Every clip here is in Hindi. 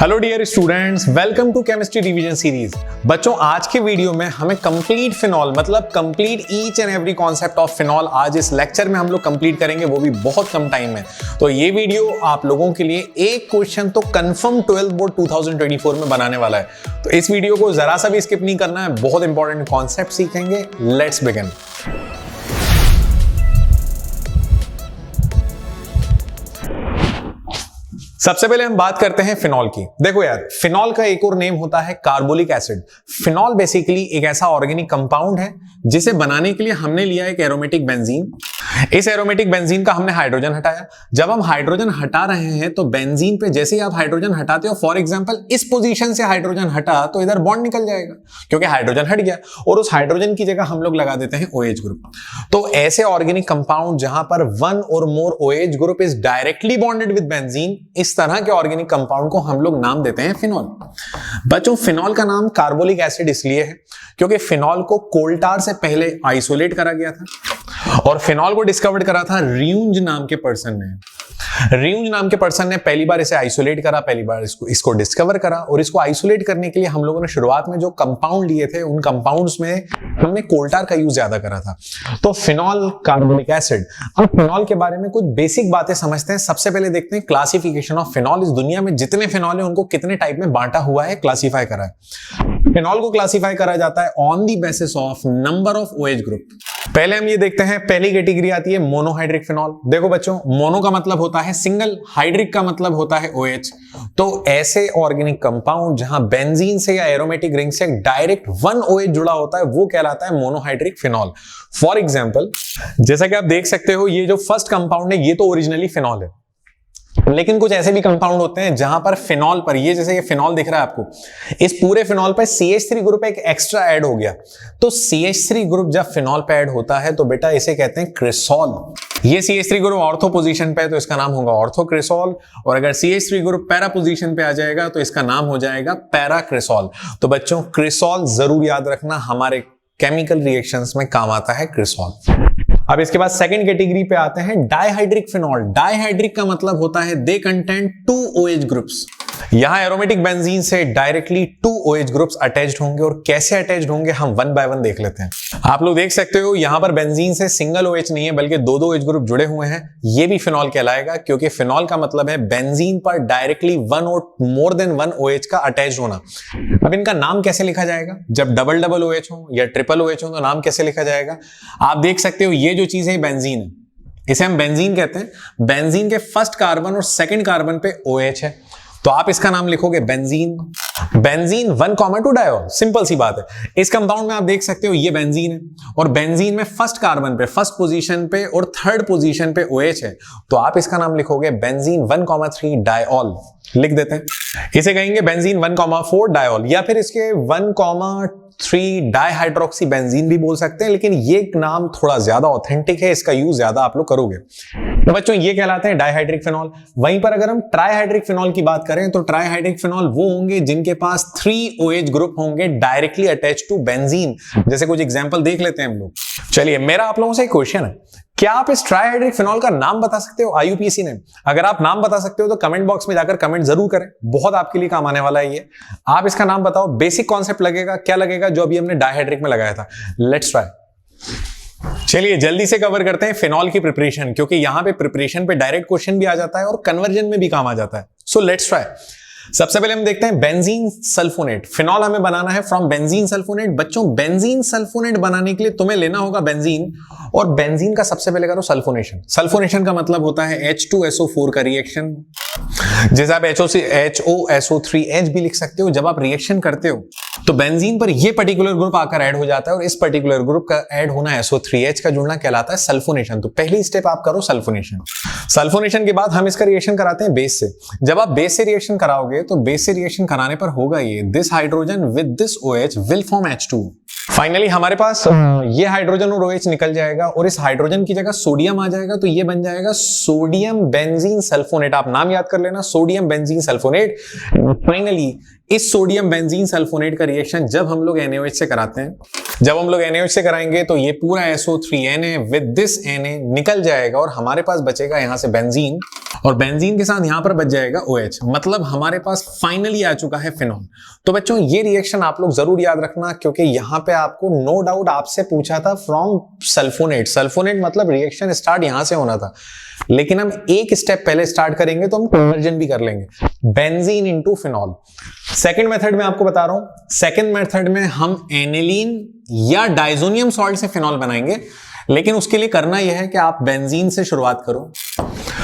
Hello dear students, welcome to chemistry revision series. बच्चों, आज के वीडियो में हमें कंप्लीट फिनॉल मतलब complete each and every concept of phenol आज इस लेक्चर में हम लोग कंप्लीट करेंगे, वो भी बहुत कम टाइम में। तो ये वीडियो आप लोगों के लिए एक क्वेश्चन तो कंफर्म 12th बोर्ड 2024 में बनाने वाला है। तो इस वीडियो को जरा सा भी स्किप नहीं करना है, बहुत इंपॉर्टेंट कॉन्सेप्ट सीखेंगे। Let's begin. सबसे पहले हम बात करते हैं फिनॉल की। देखो यार, फिनॉल का एक और नेम होता है कार्बोलिक एसिड। फिनॉल बेसिकली एक ऐसा ऑर्गेनिक कंपाउंड है जिसे बनाने के लिए हमने लिया एक एरोमेटिक बेंजीन। इस एरोमेटिक बेंजीन का हमने हाइड्रोजन हटाया। जब हम हाइड्रोजन हटा रहे हैं तो बेंजीन पे जैसे ही आप हाइड्रोजन हटाते हो, फॉर एग्जांपल इस पोजीशन से हाइड्रोजन हटा तो इधर बॉन्ड निकल जाएगा क्योंकि हाइड्रोजन हट गया, और उस हाइड्रोजन की जगह हम लोग लगा देते हैं OH ग्रुप। तो ऐसे ऑर्गेनिक कंपाउंड जहां पर वन और मोर OH group is directly bonded with benzene, इस तरह के ऑर्गेनिक कंपाउंड को हम लोग नाम देते हैं फिनॉल। बच्चों, फिनॉल का नाम कार्बोलिक एसिड इसलिए है क्योंकि फिनॉल को कोल्टार से पहले आइसोलेट करा गया था और फिनॉल को डिस्कवर करा था रियूंज नाम के पर्सन ने। रियूंज नाम के पर्सन ने पहली बार इसे आइसोलेट करा, पहली बार इसको डिस्कवर करा, और इसको आइसोलेट करने के लिए हम लोगों ने शुरुआत में जो कंपाउंड लिए थे उन कंपाउंड्स में हमने कोल्टार का यूज ज्यादा करा था। तो फिनॉल कार्बोनिक एसिड। अब फिनॉल के बारे में कुछ बेसिक बातें समझते हैं। सबसे पहले देखते हैं क्लासिफिकेशन ऑफ फिनॉल। इस दुनिया में जितने फिनॉल है उनको कितने टाइप में बांटा हुआ है, क्लासिफाई करा है। फिनॉल को क्लासिफाई करा जाता है on the basis of number of OH group. पहले हम ये देखते हैं, पहली कैटेगरी आती है मोनोहाइड्रिक फिनॉल। देखो बच्चों, मोनो का मतलब होता है सिंगल, हाइड्रिक का मतलब होता है OH। तो ऐसे ऑर्गेनिक कंपाउंड जहां बेंजीन से या एरोमेटिक रिंग से डायरेक्ट वन OH जुड़ा होता है वो कहलाता है मोनोहाइड्रिक फिनॉल। फॉर एग्जांपल, जैसा कि आप देख सकते हो, ये जो फर्स्ट कंपाउंड है ये तो ओरिजिनली फिनॉल है, लेकिन कुछ ऐसे भी कंपाउंड होते हैं जहां पर फिनॉल पर, ये जैसे ये फिनॉल दिख रहा है आपको, इस पूरे फिनॉल पर CH3 ग्रुप एक एक्स्ट्रा ऐड हो गया। तो CH3 ग्रुप जब फिनॉल पे ऐड होता है तो बेटा इसे कहते हैं क्रिसॉल। ये CH3 ग्रुप ऑर्थो पोजीशन पे है तो इसका नाम होगा ऑर्थो क्रिसॉल, और अगर CH3 ग्रुप पैरा पोजीशन पे आ जाएगा तो इसका नाम हो जाएगा पैरा क्रिसॉल। तो बच्चों, क्रिसॉल जरूर याद रखना, हमारे केमिकल रिएक्शंस में काम आता है क्रिसॉल। अब इसके बाद सेकंड कैटेगरी पे आते हैं डाइहाइड्रिक फिनॉल। डाइहाइड्रिक का मतलब होता है दे कंटेन 2 OH ग्रुप्स। यहां एरोमेटिक बेंजीन से डायरेक्टली 2 OH ग्रुप्स अटैच्ड होंगे, और कैसे अटैच्ड होंगे हम वन बाय वन देख लेते हैं। आप लोग देख सकते हो यहां पर बेंजीन से सिंगल OH नहीं है बल्कि 2-2 OH ग्रुप जुड़े हुए हैं। ये भी फिनॉल कहलाएगा क्योंकि फिनॉल का मतलब है बेंजीन पर डायरेक्टली वन और मोर देन वन OH का अटैच्ड होना। अब इनका नाम कैसे लिखा जाएगा? जब डबल OH हो या ट्रिपल OH हो तो नाम कैसे लिखा जाएगा? आप देख सकते हो ये जो चीज है बेंजीन है, इसे हम बेंजीन कहते हैं। बेंजीन के फर्स्ट कार्बन और सेकंड कार्बन पे OH है तो आप इसका नाम लिखोगे बेंजीन। बेंजीन 1,2 डायोल, सिंपल सी बात है। इस कंपाउंड में आप देख सकते हो ये बेंजीन है, और बेंजीन में फर्स्ट कार्बन पे, फर्स्ट पोजीशन पे और थर्ड पोजीशन पे OH है तो आप इसका नाम लिखोगे बेंजीन 1,3 डायोल। लिख देते हैं, इसे कहेंगे बेंजीन 1,4 डायोल, या फिर इसके 1,3 डाइहाइड्रोक्सी बेंजीन भी बोल सकते हैं, लेकिन ये नाम थोड़ा ज्यादा ऑथेंटिक है, इसका यूज ज्यादा आप लोग करोगे। तो बच्चों, ये कहलाते हैं डाइहाइड्रिक फिनॉल। वहीं पर अगर हम ट्राइहाइड्रिक फिनॉल की बात करें तो ट्राइहाइड्रिक फिनॉल वो होंगे जिनके पास 3 OH ग्रुप होंगे डायरेक्टली अटैच्ड टू बेंजीन। जैसे कुछ एग्जांपल देख लेते हैं हम लोग। चलिए, मेरा आप लोगों से एक क्वेश्चन है, क्या आप इस ट्राइहाइड्रिक फिनॉल का नाम बता सकते हो? IUPAC ने, अगर आप नाम बता सकते हो तो कमेंट बॉक्स में जाकर कमेंट जरूर करें, बहुत आपके लिए काम आने वाला है ये। आप इसका नाम बताओ, बेसिक कॉन्सेप्ट लगेगा, क्या लगेगा जो अभी हमने डाइहाइड्रिक में लगाया था। Let's try. चलिए जल्दी से कवर करते हैं फिनॉल की प्रिपरेशन, क्योंकि यहां पे प्रिपरेशन पे डायरेक्ट क्वेश्चन भी आ जाता है और कन्वर्जन में भी काम आ जाता है। So let's try. सबसे पहले हम देखते हैं बेंजीन सल्फोनेट। फिनॉल हमें बनाना है फ्रॉम बेंजीन सल्फोनेट। बच्चों, बेंजीन सल्फोनेट बनाने के लिए तुम्हें लेना होगा बेंजीन, और बेंजीन का सबसे पहले करो सल्फोनेशन। सल्फोनेशन का मतलब होता है H2SO4 का रिएक्शन, जैसे आप HOSO3H भी लिख सकते हो। जब आप रिएक्शन करते हो तो बेंजीन पर ये पर्टिकुलर ग्रुप आकर ऐड हो जाता है, और इस पर्टिकुलर ग्रुप का ऐड होना, SO3H का जुड़ना कहलाता है सल्फोनेशन। तो पहली स्टेप आप करो सल्फोनेशन। सल्फोनेशन के बाद हम इसका रिएक्शन कराते हैं बेस से। जब आप बेस से रिएक्शन कराओगे तो बेस से रिएक्शन कराने पर होगा ये, this hydrogen with this OH will form H2। Finally हमारे पास ये हाइड्रोजन और OH निकल जाएगा और इस हाइड्रोजन की जगह सोडियम आ जाएगा, तो ये बन जाएगा सोडियम बेंजीन सल्फोनेट। आप नाम याद कर लेना, सोडियम बेंजीन सल्फोनेट। फाइनली इस सोडियम बेंजीन सल्फोनेट का रिएक्शन जब हम लोग NaOH से कराते हैं, जब हम लोग NaOH से कराएंगे तो ये पूरा SO3Na विद दिस Na निकल जाएगा और हमारे पास बचेगा यहां से बेंजीन, और बेंजीन के साथ यहां पर बच जाएगा OH। मतलब हमारे पास फाइनली आ चुका है फिनॉल। तो बच्चों ये रिएक्शन आप लोग जरूर याद रखना, क्योंकि यहां पे आपको नो डाउट आपसे पूछा था फ्रॉम सल्फोनेट। सल्फोनेट मतलब रिएक्शन स्टार्ट यहां से होना था, लेकिन हम एक स्टेप पहले स्टार्ट करेंगे तो हम कन्वर्जन भी कर लेंगे, benzene into phenol. Second method में आपको बता रहा हूं, सेकंड मेथड में हम एनिलीन या डाइजोनियम सॉल्ट से फिनॉल बनाएंगे, लेकिन उसके लिए करना यह है कि आप बेंजीन से शुरुआत करो।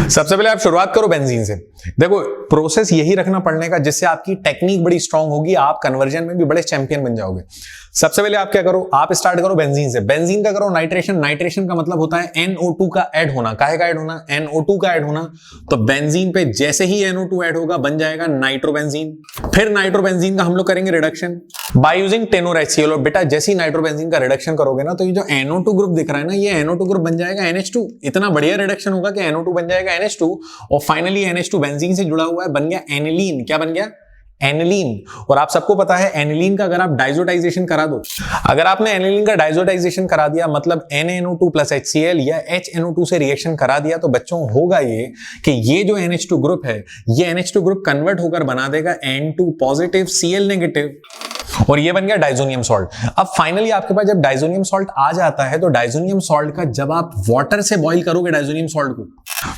सबसे पहले आप शुरुआत करो बेंजीन से। देखो प्रोसेस यही रखना पड़ने का जिससे आपकी टेक्निक बड़ी स्ट्रांग होगी, आप कन्वर्जन में भी बड़े चैंपियन बन जाओगे। सबसे पहले आप क्या करो, आप स्टार्ट करो बेंजीन से। बेंजीन का करो नाइट्रेशन। नाइट्रेशन का मतलब होता है NO2 का ऐड होना। काहे का ऐड होना? NO2 का ऐड होना। तो बेंजीन पे जैसे ही NO2 ऐड होगा बन जाएगा नाइट्रोबेंजीन। फिर नाइट्रोबेंजीन का हम लोग करेंगे reduction by using tenure HCl। और बेटा जैसे ही नाइट्रोबेंजीन का रिडक्शन करोगे ना, तो ये जो NO2 ग्रुप दिख रहा है ना, ये NO2 ग्रुप बन जाएगा NH2। इतना बढ़िया रिडक्शन होगा कि NO2 बन जाएगा NH2 और फाइनली NH2 बेंजीन से जुड़ा हुआ है, बन गया एनिलीन। क्या बन गया? एनिलीन। और आप सबको पता है एनिलीन का अगर आप डाइजोटाइजेशन करा दो, अगर आपने एनिलीन का डाइजोटाइजेशन करा दिया मतलब NaNO2 प्लस HCl या HNO2 से रिएक्शन करा दिया, तो बच्चों होगा ये कि ये जो NH2 ग्रुप है, ये NH2 ग्रुप कन्वर्ट होकर बना देगा N2 पॉजिटिव Cl नेगेटिव, और ये बन गया डाइजोनियम सॉल्ट। अब फाइनली आपके पास जब डाइजोनियम सॉल्ट आ जाता है, तो डाइजोनियम सॉल्ट का जब आप वाटर से बॉईल करोगे डाइजोनियम सॉल्ट को,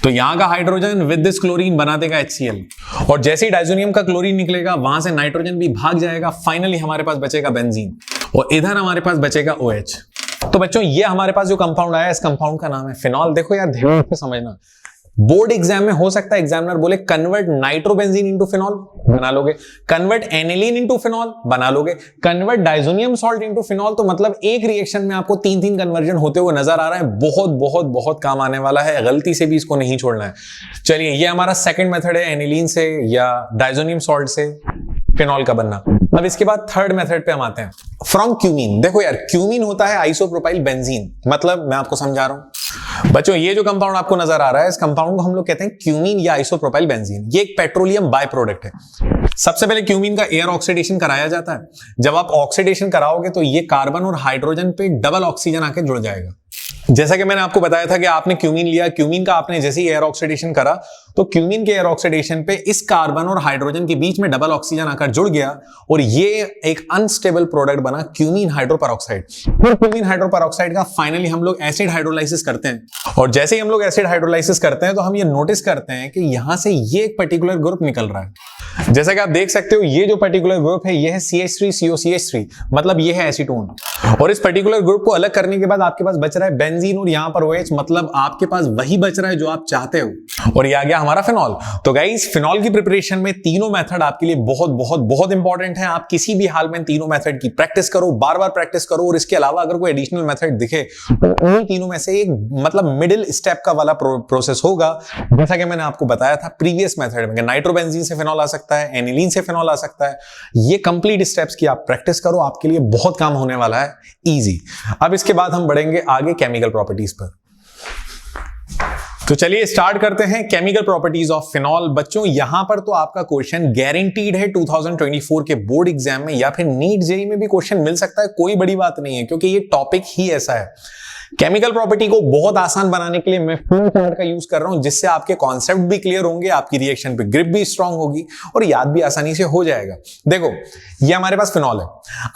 तो यहां का हाइड्रोजन विद दिस क्लोरीन बना देगा HCl, और जैसे ही डाइजोनियम का क्लोरीन निकलेगा वहां से नाइट्रोजन भी भाग जाएगा। फाइनली हमारे पास बचेगा बेंजीन और इधर हमारे पास बचेगा OH। तो बच्चों ये हमारे पास जो कंपाउंड आया, इस कंपाउंड का नाम है फिनॉल। देखो यार ध्यान से समझना, बोर्ड एग्जाम में हो सकता है एग्जामिनर बोले कन्वर्ट नाइट्रोबेंजीन इनटू फिनॉल, बना लोगे। कन्वर्ट एनिलीन इनटू फिनॉल, बना लोगे। Convert diazonium salt into phenol, तो मतलब एक रिएक्शन में आपको 3-3 कन्वर्जन होते हुए नजर आ रहा है। बहुत बहुत बहुत काम आने वाला है, गलती से भी इसको नहीं छोड़ना है। चलिए ये हमारा सेकंड मेथड है, एनिलीन से या डाइजोनियम सॉल्ट से फिनॉल का बनना। अब इसके बाद थर्ड मेथड पे हम आते हैं, फ्रॉम क्यूमीन। देखो यार क्यूमीन होता है आइसोप्रोपाइल बेंजीन। मतलब मैं आपको समझा रहा हूं बच्चों, ये जो कंपाउंड आपको नजर आ रहा है, इस कंपाउंड को हम लोग कहते हैं क्यूमीन या आइसोप्रोपाइल बेंजीन। ये एक पेट्रोलियम बाय प्रोडक्ट है। सबसे पहले क्यूमीन का एयर ऑक्सीडेशन कराया जाता है। जब आप ऑक्सीडेशन कराओगे तो ये कार्बन और हाइड्रोजन पे डबल ऑक्सीजन आके जुड़ जाएगा। जैसा कि मैंने आपको बताया था कि आपने क्यूमीन लिया, क्यूमीन का आपने जैसे ही एयर ऑक्सीडेशन करा, तो क्यूमीन के एयर ऑक्सीडेशन पे इस कार्बन और हाइड्रोजन के बीच में डबल ऑक्सीजन आकर जुड़ गया और ये एक अनस्टेबल प्रोडक्ट बना क्यूमीन हाइड्रोपेरोक्साइड। फिर क्यूमीन हाइड्रोपेरोक्साइड का फाइनली हम लोग एसिड हाइड्रोलाइसिस करते हैं, और जैसे ही हम लोग एसिड हाइड्रोलाइसिस करते हैं तो हम ये नोटिस करते हैं कि यहां से ये एक पर्टिकुलर ग्रुप निकल रहा है। जैसा कि आप देख सकते हो, ये जो पर्टिकुलर ग्रुप है ये है CH3COCH3, मतलब ये है एसीटोन। और इस पर्टिकुलर ग्रुप को अलग करने के बाद आपके पास बच रहा है बेंजीन और यहां पर OH, मतलब आपके पास वही बच रहा है जो आप चाहते हो, और ये आ गया हमारा फिनॉल। तो गाइस फिनॉल की प्रिपरेशन में तीनों मेथड आपके लिए बहुत बहुत बहुत इंपॉर्टेंट है। आप किसी भी हाल में तीनों मेथड की प्रैक्टिस करो, बार बार प्रैक्टिस करो, और इसके अलावा अगर कोई एडिशनल मेथड दिखे तो इन तीनों में से एक मतलब मिडिल स्टेप का वाला प्रोसेस होगा। जैसा कि मैंने आपको बताया था प्रीवियस मेथड में, नाइट्रोबेंजीन से फिनॉल आ सकता है, एनिलीन से फिनॉल आ सकता है। ये कंप्लीट स्टेप्स की आप प्रैक्टिस करो, आपके लिए बहुत काम होने वाला है, इजी। अब इसके बाद हम बढ़ेंगे आगे केमिकल प्रॉपर्टीज पर। तो चलिए स्टार्ट करते हैं केमिकल प्रॉपर्टीज ऑफ फिनॉल। बच्चों यहां पर तो आपका क्वेश्चन गारंटीड है 2024 के बोर्ड एग्जाम में, या फिर नीट जेईई में भी क्वेश्चन मिल सकता है, कोई बड़ी बात नहीं है, क्योंकि ये टॉपिक ही ऐसा है। केमिकल प्रॉपर्टी को बहुत आसान बनाने के लिए मैं फ्लो चार्ट का यूज कर रहा हूं, जिससे आपके कॉन्सेप्ट भी क्लियर होंगे, आपकी रिएक्शन पे ग्रिप भी स्ट्रांग होगी और याद भी आसानी से हो जाएगा। देखो ये हमारे पास फिनॉल है।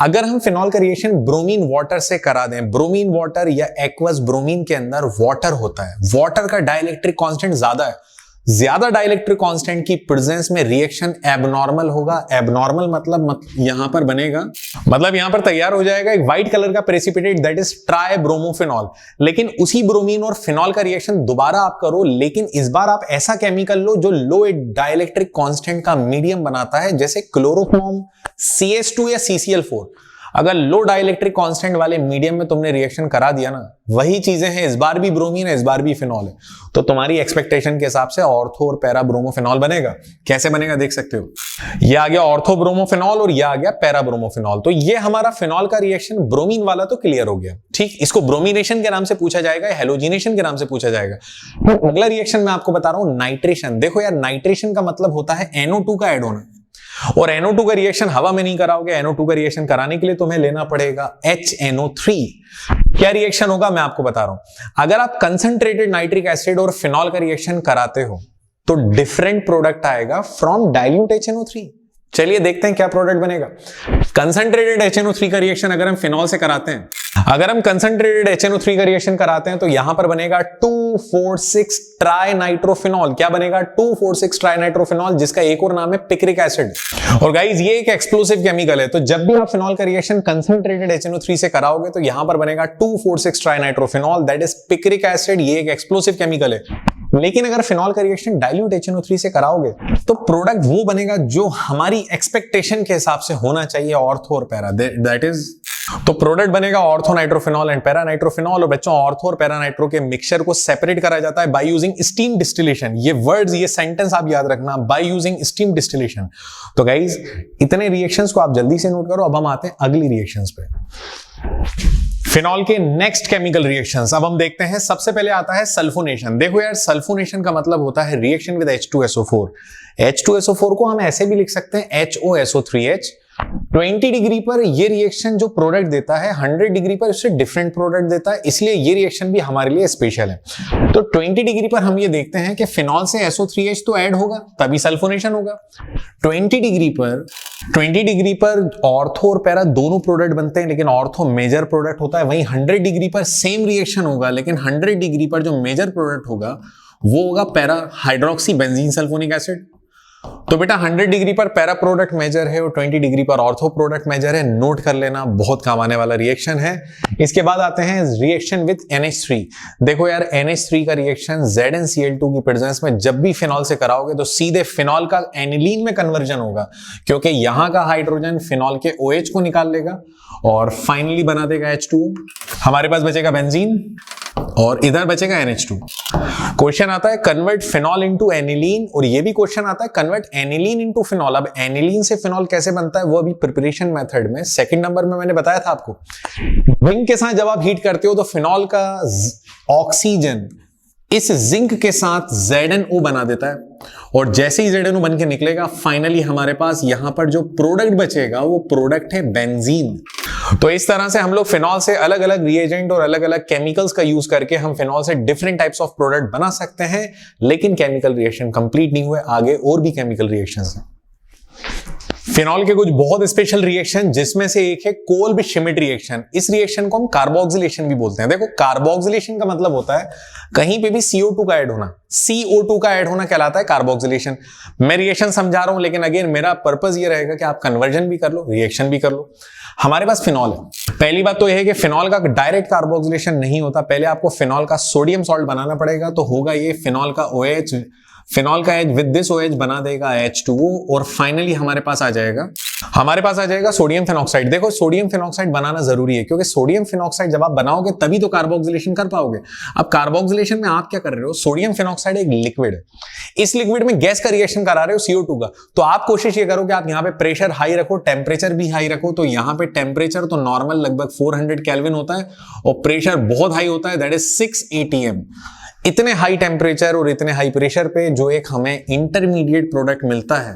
अगर हम फिनॉल का रिएक्शन ब्रोमीन वाटर से करा दें, ब्रोमीन वाटर या एक्वस ब्रोमीन के अंदर वाटर होता है, वाटर का डाइलेक्ट्रिक कांस्टेंट ज्यादा है। ज्यादा डाइलेक्ट्रिक कांस्टेंट की प्रेजेंस में रिएक्शन एबनॉर्मल होगा। एबनॉर्मल मतलब यहां पर बनेगा, मतलब यहां पर तैयार हो जाएगा एक व्हाइट कलर का प्रेसिपिटेट, दैट इज ट्राइब्रोमोफिनॉल। लेकिन उसी ब्रोमीन और फिनॉल का रिएक्शन दोबारा आप करो, लेकिन इस बार आप ऐसा केमिकल लो जो लो डाइलेक्ट्रिक कांस्टेंट का मीडियम बनाता है, जैसे क्लोरोफॉर्म, CH2 या CCl4। अगर लो डाइलेक्ट्रिक कांस्टेंट वाले मीडियम में तुमने रिएक्शन करा दिया ना, वही चीजें हैं, इस बार भी ब्रोमीन है, इस बार भी फिनॉल है, तो तुम्हारी एक्सपेक्टेशन के हिसाब से ऑर्थो और पैरा ब्रोमोफिनॉल बनेगा। कैसे बनेगा देख सकते हो, ये आ गया ऑर्थो ब्रोमोफिनॉल और ये आ गया पैरा ब्रोमोफिनॉल। तो ये हमारा फिनॉल का रिएक्शन ब्रोमीन वाला तो क्लियर हो गया, ठीक। इसको ब्रोमिनेशन के नाम से पूछा जाएगा, हेलोजिनेशन के नाम से पूछा जाएगा। तो अगला रिएक्शन मैं आपको बता रहा हूं नाइट्रेशन। देखो यार, नाइट्रेशन का मतलब होता है NO2 का ऐड होना, और NO2 का रिएक्शन हवा में नहीं कराओगे। NO2 का रिएक्शन कराने के लिए तुम्हें लेना पड़ेगा HNO3। क्या रिएक्शन होगा मैं आपको बता रहा हूं। अगर आप कंसंट्रेटेड नाइट्रिक एसिड और फिनॉल का रिएक्शन कराते हो तो डिफरेंट प्रोडक्ट आएगा फ्रॉम डाइल्यूट HNO3। चलिए देखते हैं क्या प्रोडक्ट बनेगा। कंसंट्रेटेड HNO3 का रिएक्शन अगर हम फिनॉल से कराते हैं, अगर हम कंसंट्रेटेड HNO3 का रिएक्शन कराते हैं तो यहां पर बनेगा 2,4,6 ट्राइनाइट्रोफिनॉल। क्या बनेगा? 2,4,6 ट्राइनाइट्रोफिनॉल, जिसका एक और नाम है पिक्रिक एसिड। और गाइस ये एक एक्सप्लोसिव केमिकल है, तो जब भी आप फिनॉल का रिएक्शन कंसंट्रेटेड HNO3 से कराओगे तो यहां पर बनेगा 2,4,6 trinitrophenol, that is picric acid. ये एक एक्सप्लोसिव केमिकल है। लेकिन अगर फिनॉल का रिएक्शन डाइल्यूट HNO3 से कराओगे तो प्रोडक्ट वो बनेगा जो हमारी एक्सपेक्टेशन के हिसाब से होना चाहिए, ऑर्थो और पैरा, दैट इज, तो प्रोडक्ट बनेगा ortho nitrophenol and para nitrophenol. और बच्चों ऑर्थो और पैरा नाइट्रो के मिक्सचर को सेपरेट करा जाता है बाय यूजिंग स्टीम डिस्टिलेशन। ये वर्ड्स, ये सेंटेंस आप याद रखना, बाय यूजिंग स्टीम डिस्टिलेशन। तो गाइज इतने रिएक्शंस को आप जल्दी से नोट करो। अब हम आते हैं अगली रिएक्शंस पे, फिनॉल के नेक्स्ट केमिकल रिएक्शंस। अब हम देखते हैं, सबसे पहले आता है सल्फोनेशन। देखो यार, सल्फोनेशन का मतलब होता है रिएक्शन विद H2SO4। H2SO4 को हम ऐसे भी लिख सकते हैं HOSO3H। 20 डिग्री पर ये रिएक्शन जो प्रोडक्ट देता है 100 डिग्री पर उससे डिफरेंट प्रोडक्ट देता है, इसलिए ये रिएक्शन भी हमारे लिए स्पेशल है। तो 20 डिग्री पर हम ये देखते हैं कि फिनॉल से SO3H तो ऐड होगा तभी सल्फोनेशन होगा। 20 डिग्री पर ऑर्थो और पैरा दोनों प्रोडक्ट बनते हैं, लेकिन ऑर्थो मेजर प्रोडक्ट होता है। वहीं 100 डिग्री पर सेम रिएक्शन होगा, लेकिन 100 डिग्री पर जो मेजर प्रोडक्ट होगा वो होगा para hydroxy benzene sulphonic acid. तो बेटा 100 डिग्री पर पैरा प्रोडक्ट मेजर है और 20 डिग्री पर ऑर्थो प्रोडक्ट मेजर है। नोट कर लेना, बहुत काम आने वाला रिएक्शन है। इसके बाद आते हैं रिएक्शन विद NH3। देखो यार, NH3 का रिएक्शन ZnCl2 की प्रेजेंस में जब भी फिनॉल से कराओगे तो सीधे फिनॉल का एनिलीन में कन्वर्जन होगा, क्योंकि यहां का हाइड्रोजन फिनॉल के OH को निकाल लेगा और फाइनली बना देगा H2O। हमारे पास बचेगा बेंजीन और इधर बचेगा NH2। क्वेश्चन आता है कन्वर्ट फिनॉल इनटू एनिलीन, और ये भी क्वेश्चन आता है कन्वर्ट एनिलीन इनटू फिनॉल। अब एनिलीन से फिनॉल कैसे बनता है वो अभी प्रिपरेशन मेथड में सेकंड नंबर में मैंने बताया था आपको। जिंक के साथ जब आप हीट करते हो तो फिनॉल का ऑक्सीजन इस जिंक के साथ ZnO बना देता है, और जैसे ही ZnO बन के निकलेगा फाइनली हमारे पास यहां पर जो प्रोडक्ट बचेगा वो प्रोडक्ट है बेंजीन। तो इस तरह से हम लोग फिनॉल से अलग अलग रिएजेंट और अलग अलग केमिकल्स का यूज करके हम फिनॉल से डिफरेंट टाइप्स ऑफ प्रोडक्ट बना सकते हैं। लेकिन केमिकल रिएक्शन कंप्लीट नहीं हुए, आगे और भी केमिकल रिएक्शंस हैं। फिनॉल के कुछ बहुत स्पेशल रिएक्शन, जिसमें से एक है कोल्ब श्मिट रिएक्शन। इस रिएक्शन को हम कार्बोक्सिलेशन भी बोलते हैं। देखो, कार्बोक्सिलेशन का मतलब होता है कहीं पे भी CO2 का ऐड होना। CO2 का ऐड होना कहलाता है कार्बोक्सिलेशन। मैं रिएक्शन समझा रहा हूं, लेकिन अगेन मेरा पर्पस ये रहेगा कि आप कन्वर्जन भी कर लो, रिएक्शन भी कर लो। हमारे पास फिनॉल है। पहली बात तो यह है कि फिनॉल का डायरेक्ट कार्बोक्सिलेशन नहीं होता, पहले आपको फिनॉल का सोडियम सॉल्ट बनाना पड़ेगा। तो होगा ये फिनॉल का OH, फिनॉल का H विद दिस OH बना देगा H2O, और फाइनली हमारे पास आ जाएगा सोडियम फिनॉक्साइड। देखो, सोडियम फिनॉक्साइड बनाना जरूरी है, क्योंकि सोडियम फिनॉक्साइड जब आप बनाओगे तभी तो कार्बोक्सिलेशन कर पाओगे। अब कार्बोक्सिलेशन में आप क्या कर रहे हो, सोडियम फिनॉक्साइड एक लिक्विड है, इस लिक्विड में गैस का रिएक्शन करा रहे हो CO2 का। तो आप कोशिश ये करो कि आप यहाँ पे प्रेशर हाई रखो, टेम्परेचर भी हाई रखो। तो यहाँ पे टेम्परेचर तो नॉर्मल लगभग 400 केल्विन होता है और प्रेशर बहुत हाई होता है, दैट इज 6 atm। इतने हाई टेम्परेचर और इतने हाई प्रेशर पे जो एक हमें इंटरमीडिएट प्रोडक्ट मिलता है,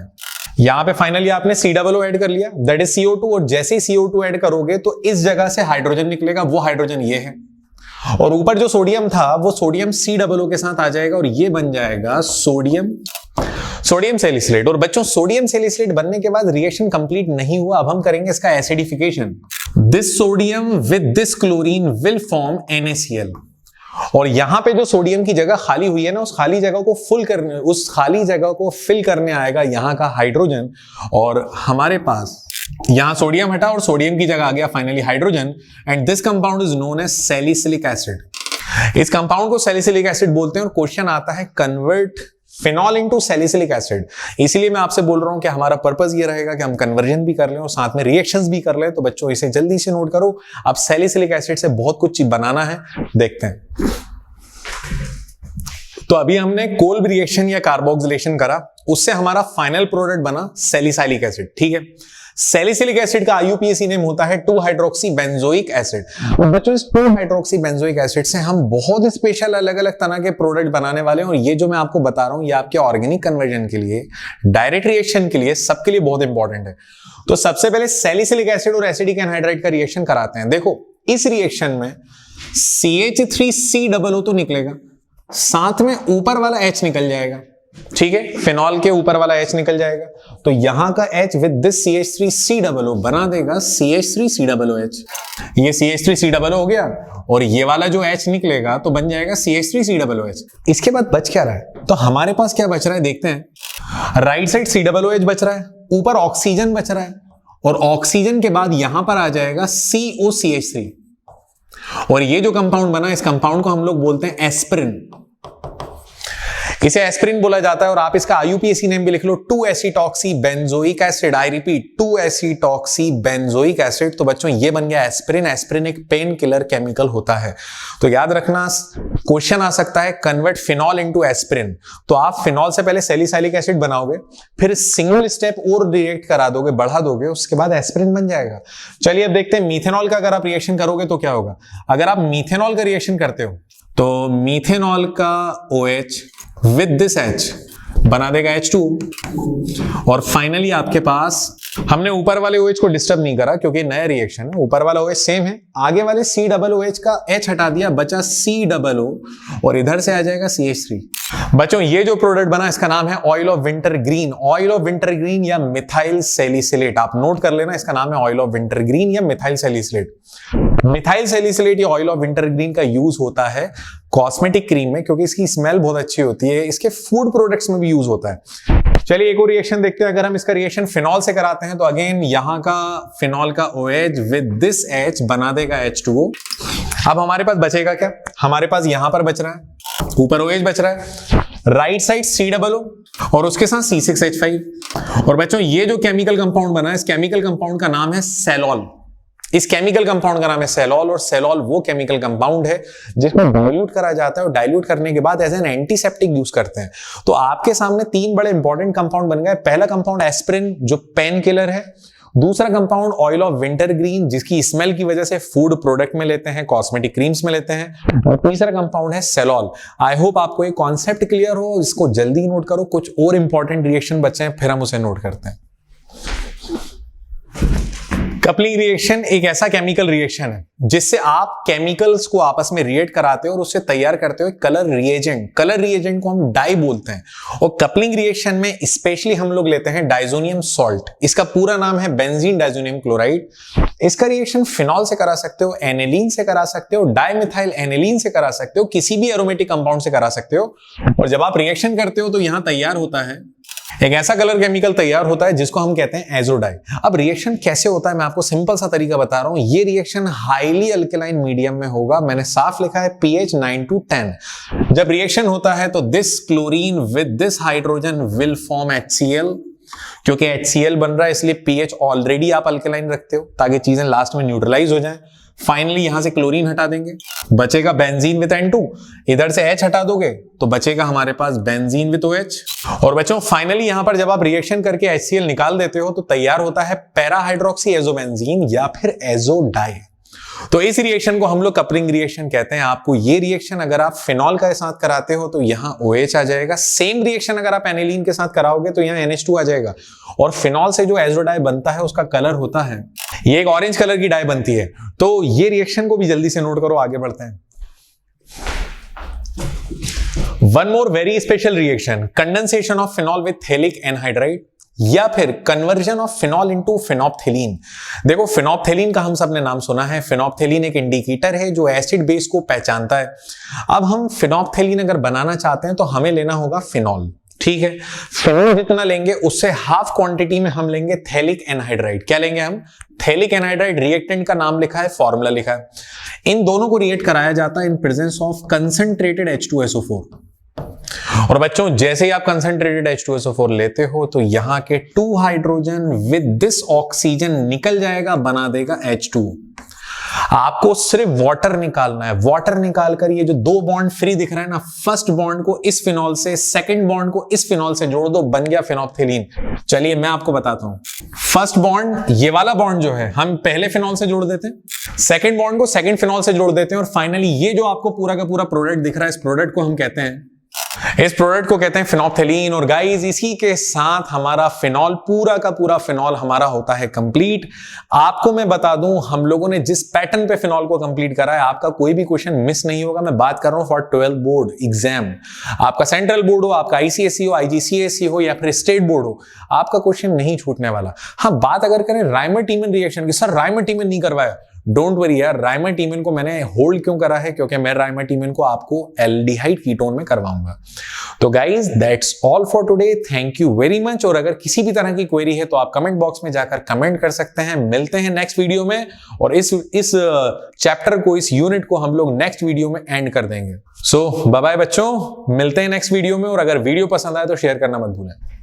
यहां पे फाइनली आपने COO ऐड कर लिया, दैट इज CO2। और जैसे ही CO2 ऐड करोगे तो इस जगह से हाइड्रोजन निकलेगा, वो हाइड्रोजन ये है, और ऊपर जो सोडियम था वो सोडियम COO के साथ आ जाएगा और ये बन जाएगा सोडियम सैलिसिलेट। और बच्चों, सोडियम सैलिसिलेट बनने के बाद रिएक्शन कंप्लीट नहीं हुआ, अब हम करेंगे इसका acidification. This sodium with this chlorine will form NaCl। और यहां पे जो सोडियम की जगह खाली हुई है ना, उस खाली जगह को फिल करने आएगा यहां का हाइड्रोजन, और हमारे पास यहां सोडियम हटा और सोडियम की जगह आ गया finally hydrogen, and this compound is known as salicylic acid. इस कंपाउंड को सैलिसिलिक एसिड बोलते हैं। और क्वेश्चन आता है convert phenol into salicylic acid. इसलिए मैं आपसे बोल रहा हूं कि हमारा पर्पस ये रहेगा कि हम कन्वर्जन भी कर लें और साथ में रिएक्शंस भी कर लें। तो बच्चों इसे जल्दी से नोट करो। अब सैलिसिलिक एसिड से बहुत कुछ बनाना है, देखते हैं। तो अभी हमने कोल्ब रिएक्शन या कार्बोक्सिलेशन करा, उससे हमारा फाइनल प्रोडक्ट बना सैलिसिलिक एसिड। ठीक है, सैलिसिलिक एसिड का आईयूपीएसी नेम होता है 2 हाइड्रोक्सी बेंजोइक एसिड। बच्चों इस 2 हाइड्रोक्सी बेंजोइक एसिड से हम बहुत स्पेशल अलग अलग तरह के प्रोडक्ट बनाने वाले हैं। और ये जो मैं आपको बता रहा हूं ये आपके ऑर्गेनिक कन्वर्जन के लिए, डायरेक्ट रिएक्शन के लिए, सबके लिए बहुत इंपॉर्टेंट है। तो सबसे पहले सैलिसिलिक एसिड और एसिडिक एनहाइड्राइड का रिएक्शन कराते हैं। देखो इस रिएक्शन में CH3COO तो निकलेगा, साथ में ऊपर वाला H निकल जाएगा। ठीक है, फिनॉल के ऊपर वाला H निकल जाएगा, तो यहां का H विद दिस CH3COO बना देगा CH3COOH। ये CH3COO हो गया और ये वाला जो H निकलेगा तो बन जाएगा CH3COOH। इसके बाद बच क्या रहा है? तो हमारे पास क्या बच रहा है देखते हैं। राइट साइड COOH बच रहा है, ऊपर ऑक्सीजन बच रहा है और ऑक्सीजन के बाद यहां पर आ जाएगा COCH3 और ये जो कंपाउंड बना इस कंपाउंड को हम लोग बोलते हैं एस्पिरिन। इसे एस्पिरिन बोला जाता है और आप इसका आईयूपीएसी नेम भी लिख लो two acetoxy benzoic acid. I repeat two acetoxy benzoic acid. तो बच्चों ये बन गया एस्पिरिन। एस्पिरिन एक पेन किलर केमिकल होता है। तो याद रखना क्वेश्चन आ सकता है कन्वर्ट फिनॉल इनटू एस्पिरिन। तो आप फिनॉल से पहले सैलिसिलिक एसिड बनाओगे, फिर सिंगल स्टेप और रिएक्ट करा दोगे, बढ़ा दोगे, उसके बाद एस्पिरिन बन जाएगा। चलिए अब देखते हैं मीथेनॉल का अगर आप रिएक्शन करोगे तो क्या होगा। अगर आप मीथेनॉल का रिएक्शन करते हो तो मीथेनॉल का OH विद दिस H बना देगा H2 और फाइनली आपके पास, हमने ऊपर वाले OH को डिस्टर्ब नहीं करा क्योंकि नया रिएक्शन है, ऊपर वाला OH सेम है, आगे वाले COOH का H हटा दिया, बचा COO और इधर से आ जाएगा CH3। बच्चों ये जो प्रोडक्ट बना इसका नाम है oil of winter green. Oil of winter green या मिथाइल सैलिसिलेट, आप नोट कर लेना, इसका नाम है ऑयल ऑफ विंटर ग्रीन या मिथाइल सैलिसिलेट। मिथाइल सैलिसिलेट या ऑयल ऑफ विंटर ग्रीन का यूज होता है कॉस्मेटिक क्रीम में क्योंकि इसकी स्मेल बहुत अच्छी होती है। इसके फूड प्रोडक्ट्स में भी यूज होता है। चलिए एक और रिएक्शन देखते हैं। अगर हम इसका रिएक्शन फिनॉल से कराते हैं तो अगेन यहां का फिनॉल का OH विद दिस H बना देगा H2O। अब हमारे पास बचेगा क्या? हमारे पास यहां पर बच रहा है, ऊपर OH बच रहा है, राइट साइड COO और उसके साथ C6H5। और बच्चों ये जो केमिकल कंपाउंड बना है इस केमिकल कंपाउंड का नाम है सेलॉल। इस केमिकल कंपाउंड का नाम है सेलॉल और सेलॉल वो केमिकल कंपाउंड है जिसमें डाइल्यूट करा जाता है और डाइल्यूट करने के बाद एज एन एंटीसेप्टिक यूज करते हैं। तो आपके सामने 3 बड़े इंपॉर्टेंट कंपाउंड बन गए। पहला कंपाउंड एस्पिरिन जो पेन किलर है, दूसरा compound oil of winter green जिसकी स्मेल की वजह से फूड प्रोडक्ट में लेते हैं, कॉस्मेटिक क्रीम्स में लेते हैं, और तीसरा कंपाउंड है सेलॉल। आई होप आपको ये कॉन्सेप्ट क्लियर हो, इसको जल्दी नोट करो। कुछ और इंपॉर्टेंट रिएक्शन बचे हैं फिर हम उसे नोट करते हैं। कपलिंग रिएक्शन एक ऐसा केमिकल रिएक्शन है जिससे आप केमिकल्स को आपस में रिएक्ट कराते हो और उससे तैयार करते हो कलर रिएजेंट। कलर रिएजेंट को हम डाई बोलते हैं और कपलिंग रिएक्शन में स्पेशली हम लोग लेते हैं डाइजोनियम सॉल्ट। इसका पूरा नाम है बेंजीन डाइजोनियम क्लोराइड। इसका रिएक्शन फिनॉल से करा सकते हो, एनिलीन से करा सकते हो, डाइमिथाइल एनिलीन से करा सकते हो, किसी भी एरोमेटिक कंपाउंड से करा सकते हो। और जब आप रिएक्शन करते हो तो यहां तैयार होता है एक ऐसा कलर केमिकल तैयार होता है जिसको हम कहते हैं एजोडाई। अब रिएक्शन कैसे होता है मैं आपको सिंपल सा तरीका बता रहा हूं। ये रिएक्शन हाईली अल्कलाइन मीडियम में होगा। मैंने साफ लिखा है pH 9 to 10। जब रिएक्शन होता है तो this chlorine with this hydrogen will form HCl। क्योंकि HCl बन रहा है इसलिए pH ऑलरेडी आप अल्कलाइन रखते हो ताकि चीजें लास्ट में न्यूट्रलाइज हो जाए। फाइनली यहां से क्लोरीन हटा देंगे, बचेगा बेंजीन विद N2। इधर से H हटा दोगे तो बचेगा हमारे पास बेंजीन विद OH। और बच्चों फाइनली यहां पर जब आप रिएक्शन करके HCl निकाल देते हो तो तैयार होता है पैरा हाइड्रोक्सी एजोबेंजीन या फिर एजोडाई। तो इस रिएक्शन को हम लोग कपलिंग रिएक्शन कहते हैं। आपको ये रिएक्शन अगर आप फिनॉल के साथ कराते हो तो यहाँ OH आ जाएगा। सेम रिएक्शन अगर आप एनिलीन के साथ कराओगे तो यहाँ NH2 आ जाएगा। और फिनॉल से जो एजोडाई बनता है उसका कलर होता है, ये एक ऑरेंज कलर की डाई बनती है। तो ये रिएक्शन को भी जल्दी से नोट करो, आगे बढ़ते हैं। One more very special reaction, condensation of phenol with phthalic anhydride या फिर कन्वर्जन ऑफ फिनॉल इनटू फिनोप्थेलीन। देखो फिनोप्थेलीन का हम सब ने नाम सुना है। फिनोप्थेलीन एक इंडिकेटर है जो एसिड बेस को पहचानता है। अब हम फिनोप्थेलीन अगर बनाना चाहते हैं तो हमें लेना होगा फिनॉल। ठीक है, फिनॉल जितना लेंगे उससे हाफ क्वांटिटी में हम लेंगे थैलिक एनहाइड्राइड। क्या लेंगे हम? Phthalic anhydride. रिएक्टेंट का नाम लिखा है, फॉर्मूला लिखा है। इन दोनों को रिएक्ट कराया जाता है in presence of concentrated H2SO4। और बच्चों जैसे ही आप कंसंट्रेटेड H2SO4 लेते हो तो यहां के 2 हाइड्रोजन विद दिस ऑक्सीजन निकल जाएगा, बना देगा H2। आपको सिर्फ वाटर निकालना है। वाटर निकालकर ये जो 2 बॉन्ड फ्री दिख रहा है ना, फर्स्ट बॉन्ड को इस फिनॉल से, सेकंड बॉन्ड को इस फिनॉल से जोड़ दो, बन गया फिनोप्थिलीन। चलिए मैं आपको बताता हूं। फर्स्ट बॉन्ड, ये वाला बॉन्ड जो है हम पहले फिनॉल से जोड़ देते हैं, सेकंड बॉन्ड को सेकंड फिनॉल से जोड़ देते हैं, और फाइनली ये जो आपको पूरा का पूरा प्रोडक्ट दिख रहा है, इस प्रोडक्ट को हम कहते हैं, इस प्रोडक्ट को कहते हैं फिनोप्थिलीन। और गाइस इसी के साथ हमारा फिनॉल, पूरा का पूरा फिनॉल हमारा होता है कंप्लीट। आपको मैं बता दूं, हम लोगों ने जिस पैटर्न पे फिनॉल को कंप्लीट करा है, आपका कोई भी क्वेश्चन मिस नहीं होगा। मैं बात कर रहा हूं फॉर 12 बोर्ड एग्जाम। आपका सेंट्रल बोर्ड हो, आपका आईसीएसई हो, आईजीसीएसई हो, या फिर स्टेट बोर्ड हो, आपका क्वेश्चन नहीं छूटने वाला। हाँ, बात अगर करें राइमर-टीमन रिएक्शन की, सर राइमर-टीमन नहीं करवाया, डोंट वरी यार, राइमर-टीमन को मैंने होल्ड क्यों करा है, क्योंकि मैं राइमर-टीमन को आपको एल्डिहाइड कीटोन में करवाऊंगा। तो guys that's all for today, thank you very much. और अगर किसी भी तरह की क्वेरी है तो आप कमेंट बॉक्स में जाकर कमेंट कर सकते हैं। मिलते हैं नेक्स्ट वीडियो में, और इस चैप्टर को, इस यूनिट को हम लोग नेक्स्ट वीडियो में एंड कर देंगे। सो बाय बाय बच्चों, मिलते हैं नेक्स्ट वीडियो में। और अगर वीडियो पसंद आए तो शेयर करना मत भूलें।